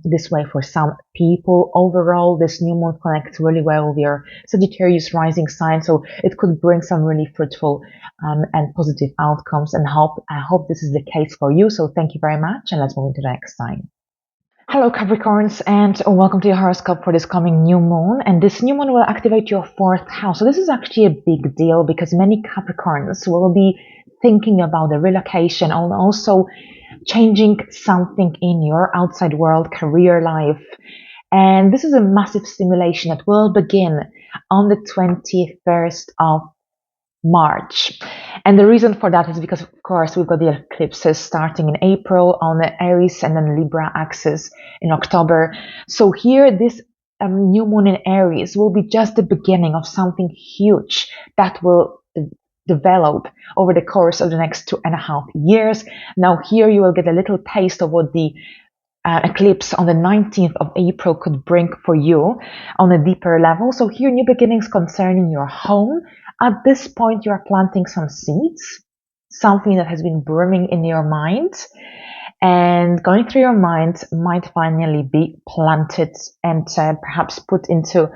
this way for some people. Overall, this new moon connects really well with your Sagittarius rising sign, so it could bring some really fruitful and positive outcomes. And I hope this is the case for you. So thank you very much, and let's move into the next sign. Hello Capricorns, and welcome to your horoscope for this coming new moon. And this new moon will activate your fourth house. So this is actually a big deal because many Capricorns will be thinking about the relocation and also changing something in your outside world, career life. And this is a massive stimulation that will begin on the 21st of March. And the reason for that is because, of course, we've got the eclipses starting in April on the Aries and then Libra axis in October. So here, this new moon in Aries will be just the beginning of something huge that will develop over the course of the next 2.5 years. Now, here you will get a little taste of what the eclipse on the 19th of April could bring for you on a deeper level. So here, new beginnings concerning your home. At this point, you are planting some seeds, something that has been brewing in your mind, and going through your mind might finally be planted and perhaps put into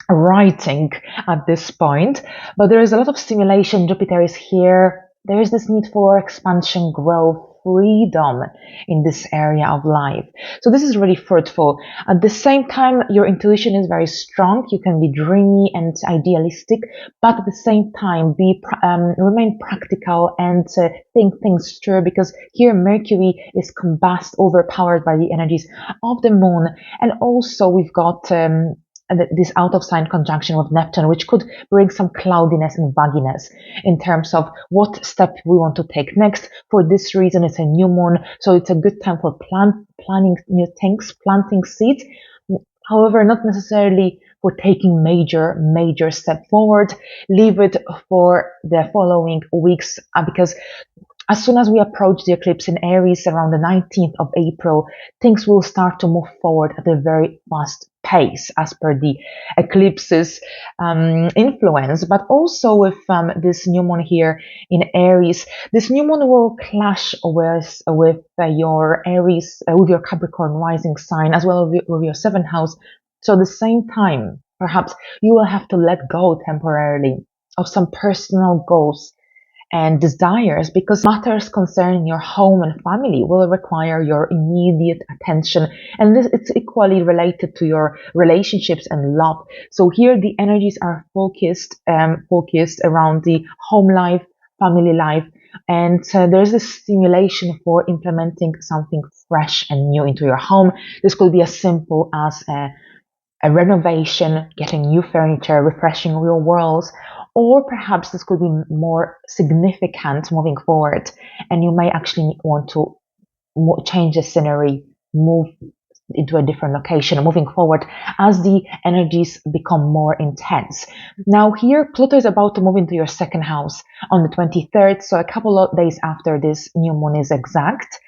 writing at this point. But there is a lot of stimulation. Jupiter is here. There is this need for expansion, growth, freedom in this area of life. So this is really fruitful. At the same time, your intuition is very strong. You can be dreamy and idealistic, but at the same time, remain practical and think things through, because here Mercury is overpowered by the energies of the moon. And also we've got this out of sign conjunction with Neptune, which could bring some cloudiness and vagginess in terms of what step we want to take next. For this reason, it's a new moon, so it's a good time for planning new things, planting seeds. However, not necessarily for taking major step forward. Leave it for the following weeks, because as soon as we approach the eclipse in Aries around the 19th of April, things will start to move forward at a very fast pace as per the eclipse's influence. But also with this new moon here in Aries, this new moon will clash with your Aries, with your Capricorn rising sign, as well as with your seventh house. So at the same time, perhaps you will have to let go temporarily of some personal goals and desires, because matters concerning your home and family will require your immediate attention, and it's equally related to your relationships and love. So here the energies are focused around the home life, family life, and there's this stimulation for implementing something fresh and new into your home. This could be as simple as a renovation, getting new furniture, refreshing your walls, or perhaps this could be more significant moving forward, and you may actually want to change the scenery, move into a different location, moving forward as the energies become more intense. Now here, Pluto is about to move into your second house on the 23rd, so a couple of days after this new moon is exact.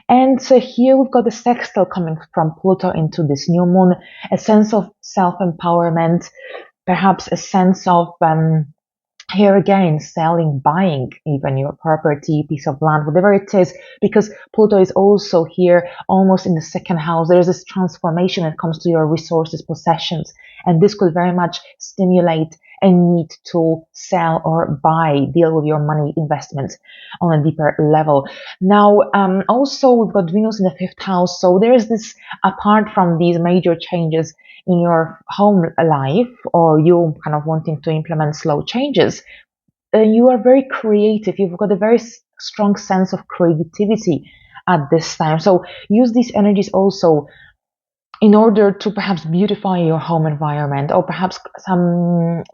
And so here we've got the sextile coming from Pluto into this new moon, a sense of self-empowerment, perhaps a sense of here again, selling, buying even your property, piece of land, whatever it is, because Pluto is also here almost in the second house. There's this transformation when it comes to your resources, possessions, and this could very much stimulate a need to sell or buy, deal with your money investments on a deeper level. Now, also we've got Venus in the fifth house, so there's this, apart from these major changes in your home life, or you kind of wanting to implement slow changes, you are very creative. You've got a very strong sense of creativity at this time. So use these energies also in order to perhaps beautify your home environment, or perhaps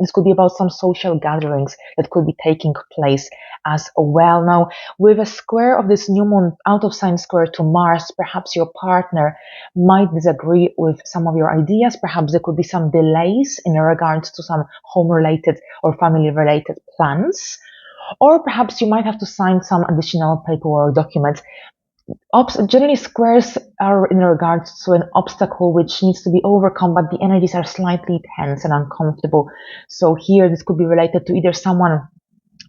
this could be about some social gatherings that could be taking place as well. Now, with a square of this new moon out of sign square to Mars, perhaps your partner might disagree with some of your ideas. Perhaps there could be some delays in regards to some home related or family related plans, or perhaps you might have to sign some additional paperwork documents. Generally, squares are in regards to an obstacle which needs to be overcome, but the energies are slightly tense and uncomfortable. So here, this could be related to either someone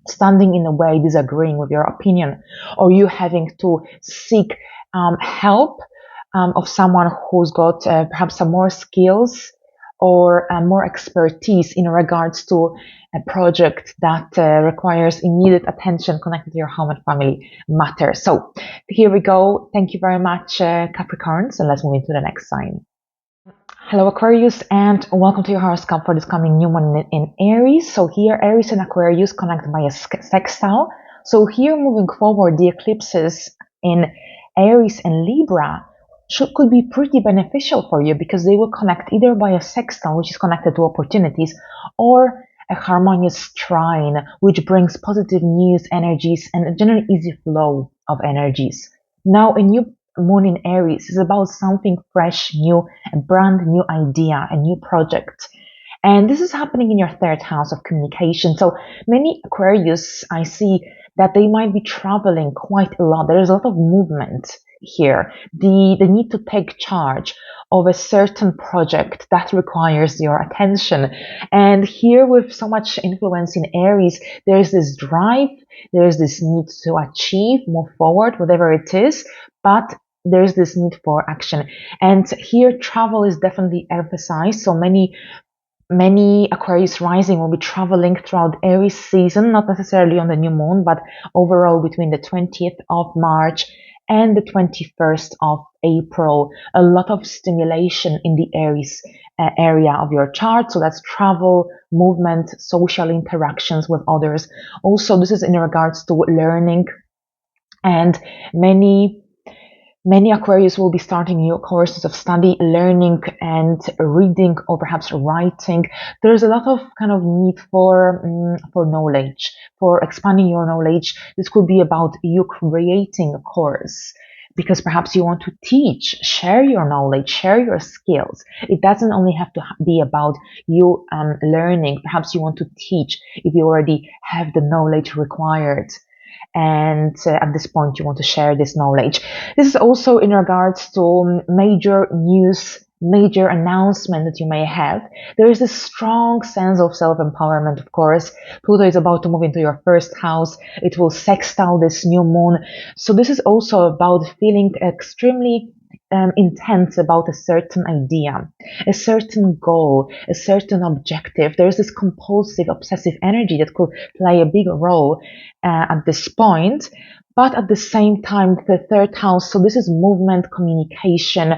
standing in the way, disagreeing with your opinion, or you having to seek help of someone who's got perhaps some more skills or more expertise in regards to a project that requires immediate attention connected to your home and family matters. So here we go. Thank you very much, Capricorns, and let's move into the next sign. Hello Aquarius, and welcome to your horoscope for this coming new moon in Aries. So here Aries and Aquarius connect by a sextile. So here moving forward, the eclipses in Aries and Libra could be pretty beneficial for you, because they will connect either by a sextile, which is connected to opportunities, or a harmonious trine, which brings positive news, energies, and a generally easy flow of energies. Now, a new moon in Aries is about something fresh, new, a brand new idea, a new project. And this is happening in your third house of communication. So many Aquarius, I see that they might be traveling quite a lot. There is a lot of movement here. The need to take charge of a certain project that requires your attention. And here, with so much influence in Aries, there's this drive, there's this need to achieve, move forward, whatever it is, but there's this need for action. And here, travel is definitely emphasized. So many Aquarius rising will be traveling throughout Aries season, not necessarily on the new moon, but overall between the 20th of March and the 21st of April. A lot of stimulation in the Aries area of your chart. So that's travel, movement, social interactions with others. Also, this is in regards to learning, and many Aquarius will be starting new courses of study, learning, and reading, or perhaps writing. There's a lot of kind of need for knowledge, for expanding your knowledge. This could be about you creating a course, because perhaps you want to teach, share your knowledge, share your skills. It doesn't only have to be about you learning. Perhaps you want to teach if you already have the knowledge required, and at this point you want to share this knowledge. This is also in regards to major news, major announcement that you may have. There is a strong sense of self-empowerment, of course. Pluto is about to move into your first house. It will sextile this new moon. So this is also about feeling extremely intense about a certain idea, a certain goal, a certain objective. There's this compulsive, obsessive energy that could play a big role at this point. But at the same time, the third house, so this is movement, communication,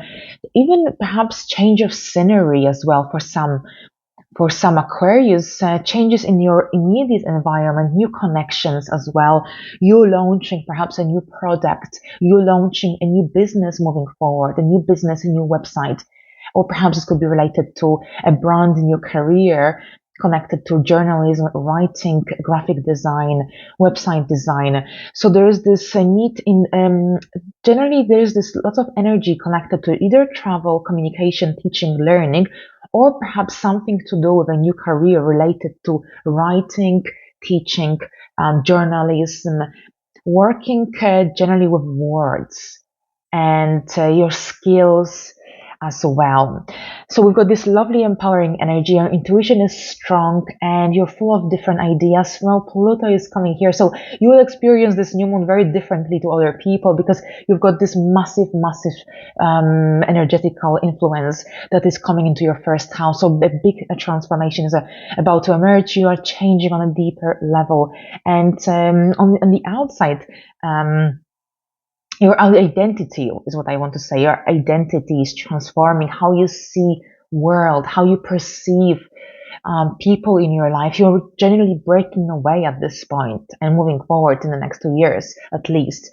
even perhaps change of scenery as well for some. For some Aquarius, changes in your immediate environment, new connections as well. You launching perhaps a new product, you launching a new business moving forward, a new business, a new website, or perhaps this could be related to a brand new career connected to journalism, writing, graphic design, website design. So there is this need in, generally there's this lot of energy connected to either travel, communication, teaching, learning, or perhaps something to do with a new career related to writing, teaching, journalism, working generally with words and your skills as well. So we've got this lovely empowering energy. Your intuition is strong and you're full of different ideas. Well, Pluto is coming here, so you will experience this new moon very differently to other people because you've got this massive energetical influence that is coming into your first house. So a big transformation is about to emerge. You are changing on a deeper level, and on the outside, your identity is what I want to say. Your identity is transforming how you see world, how you perceive people in your life. You're generally breaking away at this point and moving forward in the next 2 years, at least,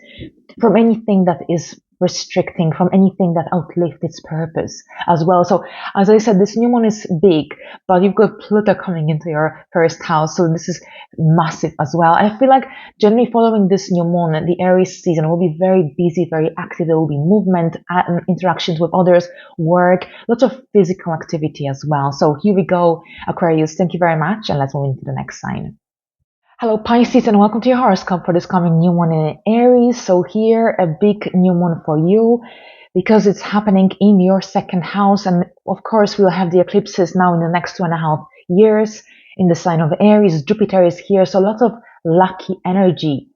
from anything that is restricting, from anything that outlived its purpose as well. So as I said, this new moon is big, but you've got Pluto coming into your first house, so this is massive as well. I feel like generally following this new moon, the Aries season will be very busy, very active. There will be movement, interactions with others, work, lots of physical activity as well. So here we go, Aquarius. Thank you very much, and let's move into the next sign. Hello Pisces, and welcome to your horoscope for this coming new moon in Aries. So here, a big new moon for you because it's happening in your second house. And of course, we'll have the eclipses now in the next 2.5 years in the sign of Aries. Jupiter is here, so a lot of lucky energy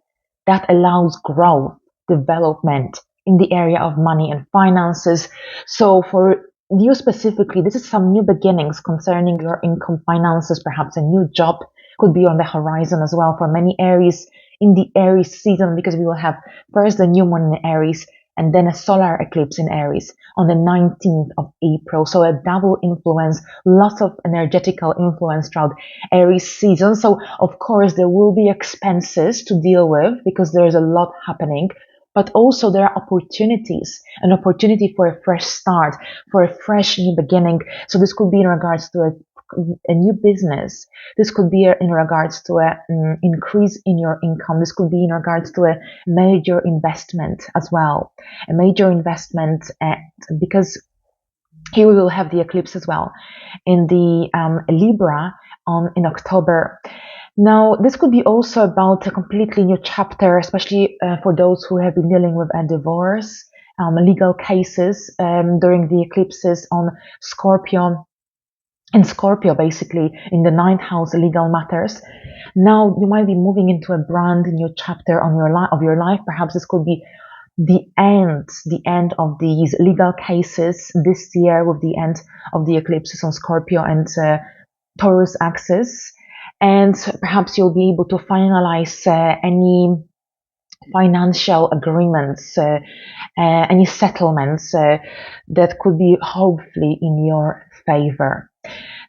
that allows growth, development in the area of money and finances. So for you specifically, this is some new beginnings concerning your income, finances, perhaps a new job could be on the horizon as well for many Aries in the Aries season, because we will have first the new moon in Aries and then a solar eclipse in Aries on the 19th of April. So a double influence, lots of energetical influence throughout Aries season. So of course there will be expenses to deal with because there's a lot happening, but also there are opportunities, an opportunity for a fresh start, for a fresh new beginning. So this could be in regards to a new business. This could be in regards to an increase in your income. This could be in regards to a major investment as well. A major investment because here we will have the eclipse as well in the Libra in October. Now, this could be also about a completely new chapter, especially for those who have been dealing with a divorce, legal cases during the eclipses on Scorpio. And Scorpio, basically, in the 9th house, legal matters. Now, you might be moving into a brand new chapter of your life. Perhaps this could be the end of these legal cases this year with the end of the eclipses on Scorpio and Taurus axis. And perhaps you'll be able to finalize any financial agreements, any settlements that could be hopefully in your favor.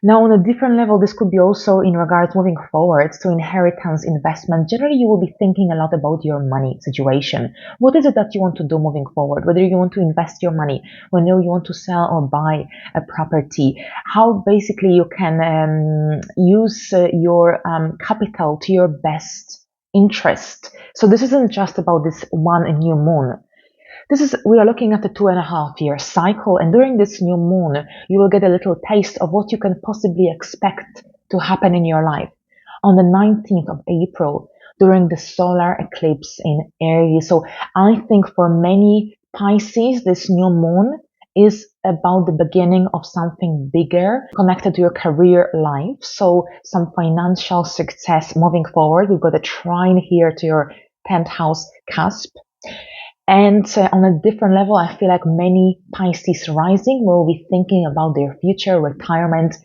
Now, on a different level, this could be also in regards moving forward to inheritance, investment. Generally, you will be thinking a lot about your money situation. What is it that you want to do moving forward? Whether you want to invest your money, whether you want to sell or buy a property, how basically you can use your capital to your best interest. So this isn't just about this one new moon. We are looking at a 2.5-year cycle, and during this new moon, you will get a little taste of what you can possibly expect to happen in your life on the 19th of April during the solar eclipse in Aries. So I think for many Pisces, this new moon is about the beginning of something bigger connected to your career life. So some financial success moving forward. We've got a trine here to your 10th house cusp. And on a different level, I feel like many Pisces rising will be thinking about their future, retirement,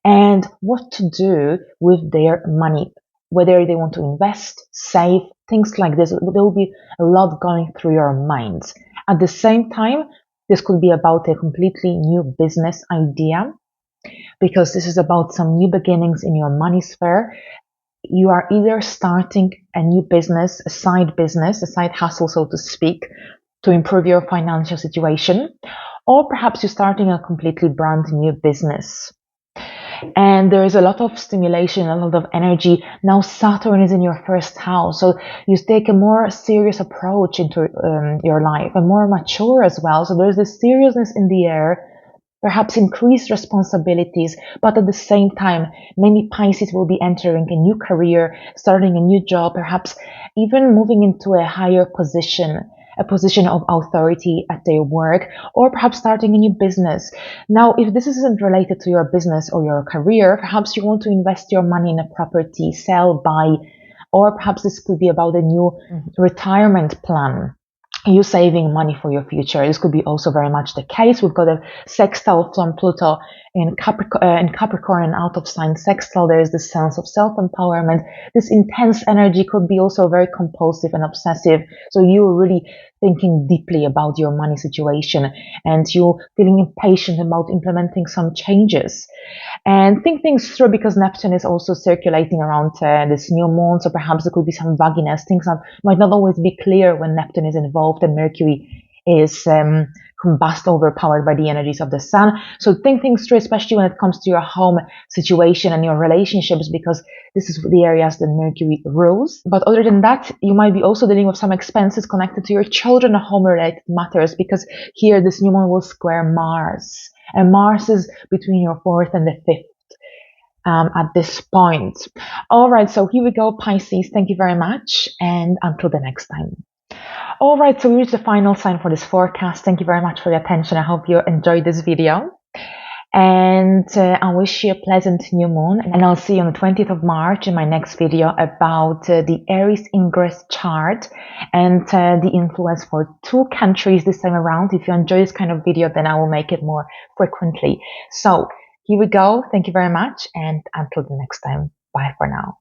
and what to do with their money. Whether they want to invest, save, things like this. There will be a lot going through your minds. At the same time, this could be about a completely new business idea, because this is about some new beginnings in your money sphere. You are either starting a new business, a side hustle, so to speak, to improve your financial situation, or perhaps you're starting a completely brand new business. And there is a lot of stimulation, a lot of energy. Now Saturn is in your first house, so you take a more serious approach into your life, and more mature as well. So there's this seriousness in the air, perhaps increased responsibilities, but at the same time, many Pisces will be entering a new career, starting a new job, perhaps even moving into a higher position, a position of authority at their work, or perhaps starting a new business. Now, if this isn't related to your business or your career, perhaps you want to invest your money in a property, sell, buy, or perhaps this could be about a new retirement plan, you saving money for your future. This could be also very much the case. We've got a sextile from Pluto in Capricorn and out of sign sextile. There is this sense of self-empowerment. This intense energy could be also very compulsive and obsessive. So you're really thinking deeply about your money situation, and you're feeling impatient about implementing some changes. And think things through, because Neptune is also circulating around this new moon. So perhaps there could be some vagginess. Things might not always be clear when Neptune is involved and Mercury is combust, overpowered by the energies of the sun. So think things through, especially when it comes to your home situation and your relationships, because this is the areas that Mercury rules. But other than that, you might be also dealing with some expenses connected to your children or home-related matters, because here this new moon will square Mars. And Mars is between your 4th and the 5th at this point. All right, so here we go, Pisces. Thank you very much, and until the next time. All right, so we reached the final sign for this forecast. Thank you very much for your attention. I hope you enjoyed this video. And I wish you a pleasant new moon. And I'll see you on the 20th of March in my next video about the Aries ingress chart and the influence for 2 countries this time around. If you enjoy this kind of video, then I will make it more frequently. So here we go. Thank you very much. And until the next time, bye for now.